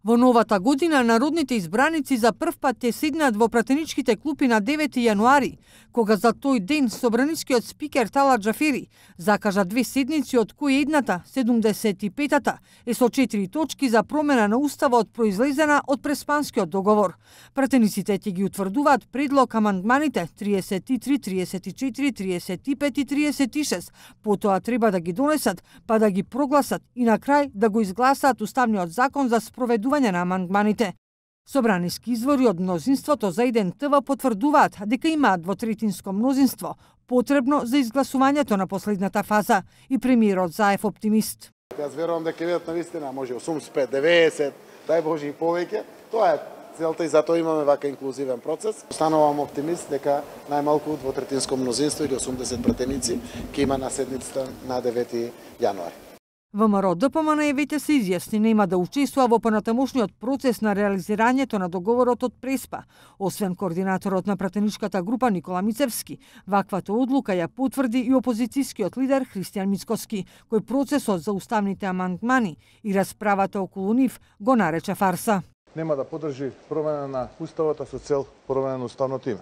Во новата година народните избраници за прв пат ќе седнат во пратеничките клупи на 9 јануари, кога за тој ден собраничкиот спикер Талат Џафери закажа 2 седници, од кои едната, 75-та, е со 4 точки за промена на уставот произлезена од Преспанскиот договор. Пратениците ќе ги утврдуваат предлог амандманите 33, 34, 35 и 36, потоа треба да ги донесат, па да ги прогласат и на крај да го изгласаат уставниот закон за спроведување на амандманите. Собраниски извори од мнозинството за еден ТВ потврдуваат дека имаат двотретинско мнозинство, потребно за изгласувањето на последната фаза, и премиерот Заев оптимист. Јас верувам дека видат навистина може 85, 90, дај Боже и повеќе. Тоа е целта и затоа имаме вака инклузивен процес. Останувам оптимист дека најмалку двотретинско мнозинство или 80 пратеници ќе има на седницата на 9 јануари. ВМРО ДПМН веќе се изјасни нема да учествува во понатамошниот процес на реализирањето на договорот од Преспа. Освен координаторот на пратеничката група Никола Мицевски, ваквата одлука ја потврди и опозицијскиот лидер Христијан Мицкоски, кој процесот за уставните амандмани и расправата околу нив го нарече фарса. Нема да подржи промена на уставот со цел промена на уставното име.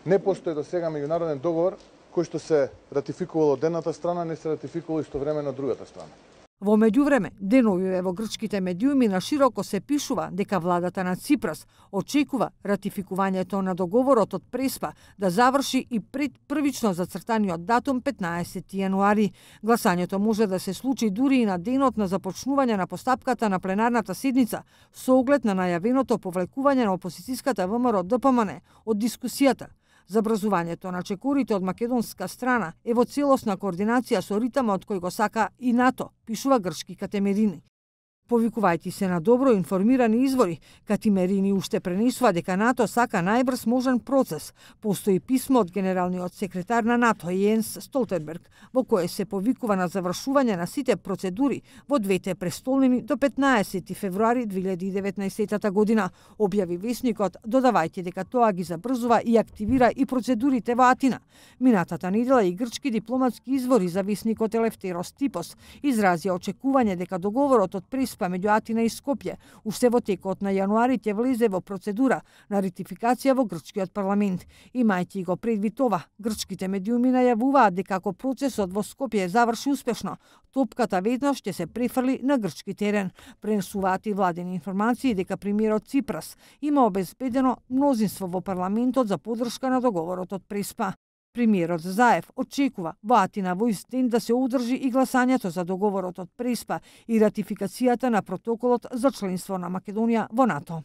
Не постои до сега меѓународен договор кој што се ратификувало од едната страна, не се ратификувало истовремено од другата страна. Во меѓувреме, деновиве во грчките медиуми на широко се пишува дека владата на Ципрас очекува ратификувањето на договорот од Преспа да заврши и пред првично зацртаниот датум 15 јануари. Гласањето може да се случи дури и на денот на започнување на постапката на пленарната седница, со оглед на најавеното повлекување на опозицијската ВМРО ДПМН од дискусијата. Забрзувањето на чекорите од македонска страна е во целосна координација со ритмот кој го сака и НАТО, пишува грчки Катемерини. Повикувајќи се на добро информирани извори, Катемерини уште пренесува дека НАТО сака најбрз можен процес. Постои писмо од генералниот секретар на НАТО Јенс Столтенберг, во кое се повикува на завршување на сите процедури во двете престолнини до 15 февруари 2019 година, објави весникот, додавајќи дека тоа ги забрзува и активира и процедурите во Атина. Минатата недела и грчки дипломатски извори за весникот Елефтерос Типос изразија очекување дека договорот од Преспа меѓу Атина и Скопје уште во текот на јануари ќе влезе во процедура на ратификација во грчкиот парламент. Имајќи го предвид ова, грчките медиуми најавуваат дека ако процесот во Скопје заврши успешно, топката веднаш ќе се префрли на грчки терен. Пренесуваат и владени информации дека премиерот Ципрас има обезбедено мнозинство во парламентот за поддршка на договорот од Преспа. Премиерот Заев очекува во Атина во ист ден да се одржи и гласањето за договорот од Преспа и ратификацијата на протоколот за членство на Македонија во НАТО.